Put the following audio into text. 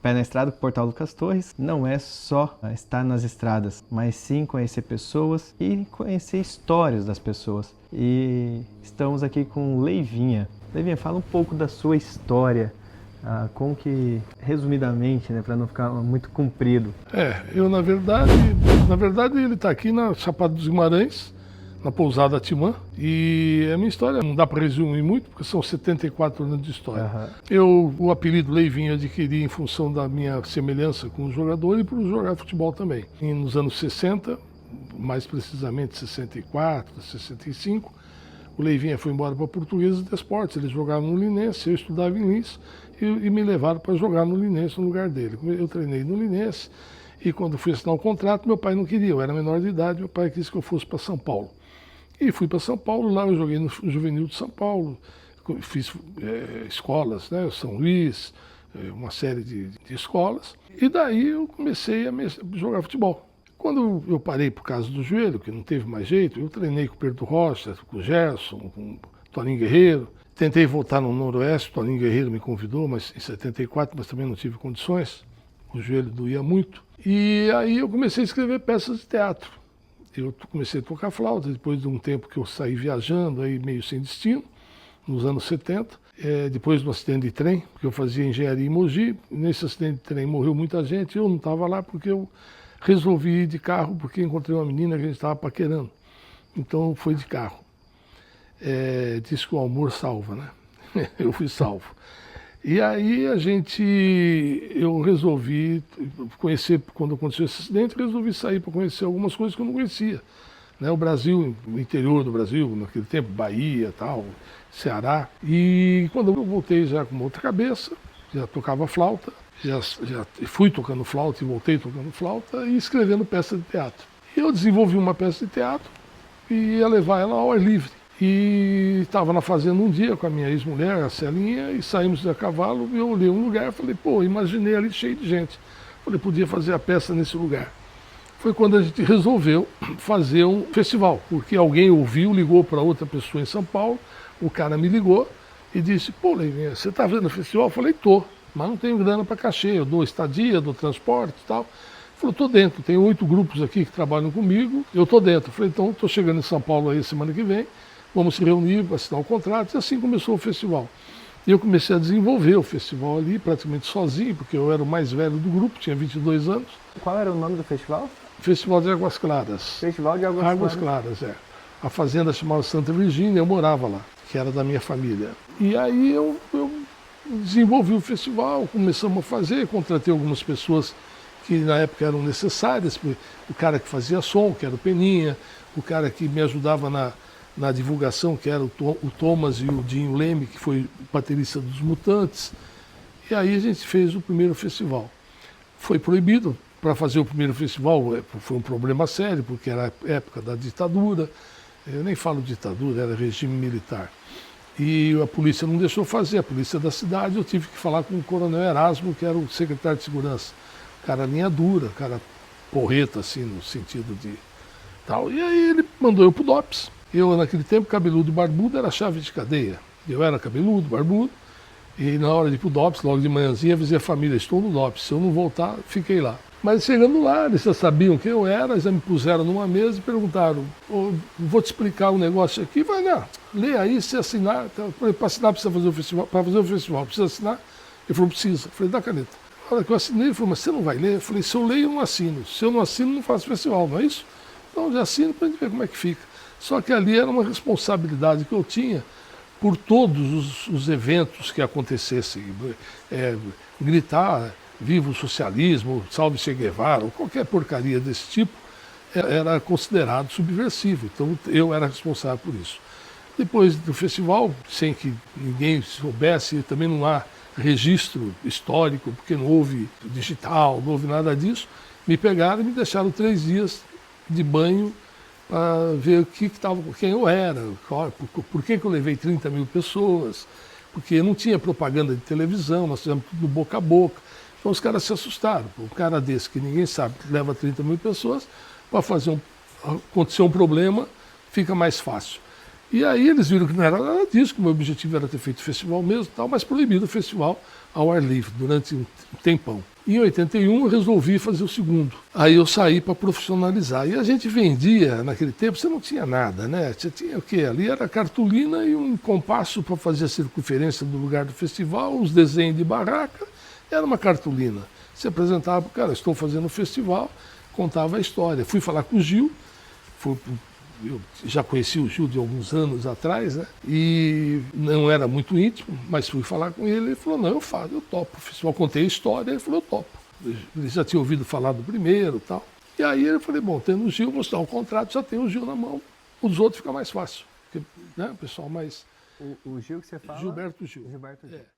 Pé na Estrada com o Portal Lucas Torres não é só estar nas estradas, mas sim conhecer pessoas e conhecer histórias das pessoas. E estamos aqui com Leivinha. Leivinha, fala um pouco da sua história, como que, resumidamente, né, para não ficar muito comprido. Eu na verdade ele está aqui na Chapada dos Guimarães, na pousada Timã, e a minha história não dá para resumir muito, porque são 74 anos de história. O apelido Leivinho eu adquiri em função da minha semelhança com o jogador e por jogar futebol também. E nos anos 60, mais precisamente 64, 65, o Leivinha foi embora para a Portuguesa de Esportes, ele jogava no Linense, eu estudava em Lins, e me levaram para jogar no Linense no lugar dele. Eu treinei no Linense, e quando fui assinar o contrato, meu pai não queria, eu era menor de idade, meu pai quis que eu fosse para São Paulo. E fui para São Paulo, lá eu joguei no Juvenil de São Paulo, fiz escolas, né, São Luís, uma série de escolas, e daí eu comecei a jogar futebol. Quando eu parei por causa do joelho, que não teve mais jeito, eu treinei com o Pedro Rocha, com o Gerson, com o Toninho Guerreiro, tentei voltar no Noroeste, o Toninho Guerreiro me convidou, mas em 74, mas também não tive condições, o joelho doía muito. E aí eu comecei a escrever peças de teatro. Eu comecei a tocar flauta, depois de um tempo que eu saí viajando, aí meio sem destino, nos anos 70. Depois do acidente de trem, porque eu fazia engenharia em Mogi, nesse acidente de trem morreu muita gente, eu não estava lá porque eu resolvi ir de carro, porque encontrei uma menina que a gente estava paquerando. Então foi de carro. Diz que o amor salva, né? Eu fui salvo. E aí eu resolvi conhecer, quando aconteceu esse acidente, resolvi sair para conhecer algumas coisas que eu não conhecia. Né? O Brasil, o interior do Brasil, naquele tempo, Bahia, tal, Ceará. E quando eu voltei já com uma outra cabeça, já tocava flauta, já fui tocando flauta e voltei tocando flauta e escrevendo peça de teatro. E eu desenvolvi uma peça de teatro e ia levar ela ao ar livre. E estava na fazenda um dia com a minha ex-mulher, a Celinha, e saímos a cavalo, e eu olhei um lugar e falei, imaginei ali cheio de gente. Falei, podia fazer a peça nesse lugar. Foi quando a gente resolveu fazer um festival, porque alguém ouviu, ligou para outra pessoa em São Paulo, o cara me ligou e disse, Leivinha, você está vendo o festival? Eu falei, tô, mas não tenho grana para cachê, eu dou estadia, dou transporte e tal. Ele falou, tô dentro, tem 8 grupos aqui que trabalham comigo, eu tô dentro. Eu falei, então, estou chegando em São Paulo aí semana que vem, vamos se reunir, assinar o contrato, e assim começou o festival. E eu comecei a desenvolver o festival ali, praticamente sozinho, porque eu era o mais velho do grupo, tinha 22 anos. Qual era o nome do festival? Festival de Águas Claras. Festival de Águas Claras, A fazenda chamava Santa Virgínia, eu morava lá, que era da minha família. E aí eu desenvolvi o festival, começamos a fazer, contratei algumas pessoas que na época eram necessárias, o cara que fazia som, que era o Peninha, o cara que me ajudava na divulgação, que era o Thomas e o Dinho Leme, que foi baterista dos Mutantes. E aí a gente fez o primeiro festival. Foi proibido para fazer o primeiro festival, foi um problema sério, porque era a época da ditadura, eu nem falo ditadura, era regime militar. E a polícia não deixou fazer, a polícia da cidade, eu tive que falar com o coronel Erasmo, que era o secretário de segurança. Cara linha dura, cara porreta, assim, no sentido de tal. E aí ele mandou eu pro DOPS. Eu, naquele tempo, cabeludo e barbudo era chave de cadeia. Eu era cabeludo, barbudo, e na hora de ir pro DOPS, logo de manhãzinha, avisei a família, estou no DOPS, se eu não voltar, fiquei lá. Mas chegando lá, eles já sabiam quem eu era, já me puseram numa mesa e perguntaram, vou te explicar um negócio aqui, vai lá, lê aí, se assinar, para assinar precisa fazer o festival, para fazer o festival, precisa assinar? Ele falou, precisa. Eu falei, dá a caneta. Na hora que eu assinei, ele falou, mas você não vai ler? Eu falei, se eu leio, eu não assino. Se eu não assino, não faço festival, não é isso? Então já assino para a gente ver como é que fica. Só que ali era uma responsabilidade que eu tinha por todos os eventos que acontecessem. Gritar, viva o socialismo, salve Che Guevara, ou qualquer porcaria desse tipo, era considerado subversivo. Então eu era responsável por isso. Depois do festival, sem que ninguém soubesse, também não há registro histórico, porque não houve digital, não houve nada disso, me pegaram e me deixaram 3 dias de banho para ver quem eu era, por que eu levei 30 mil pessoas, porque não tinha propaganda de televisão, nós fizemos tudo boca a boca. Então os caras se assustaram. Um cara desse que ninguém sabe que leva 30 mil pessoas, para acontecer um problema, fica mais fácil. E aí eles viram que não era nada disso, que o meu objetivo era ter feito festival mesmo e tal, mas proibido o festival ao ar livre durante um tempão. Em 81 eu resolvi fazer o segundo. Aí eu saí para profissionalizar. E a gente vendia, naquele tempo, você não tinha nada, né? Você tinha o quê? Ali era cartolina e um compasso para fazer a circunferência do lugar do festival, uns desenhos de barraca, era uma cartolina. Você apresentava, cara, estou fazendo um festival, contava a história. Fui falar com o Gil, eu já conheci o Gil de alguns anos atrás, né? E não era muito íntimo, mas fui falar com ele, ele falou, não, eu faço, eu topo. O festival, contei a história, ele falou, eu topo. Ele já tinha ouvido falar do primeiro e tal. E aí eu falei, bom, tendo o Gil, vou mostrar o contrato, já tem o Gil na mão, os outros fica mais fácil. Porque, né, o pessoal mais... O Gil que você fala? Gilberto Gil. Gilberto Gil. É.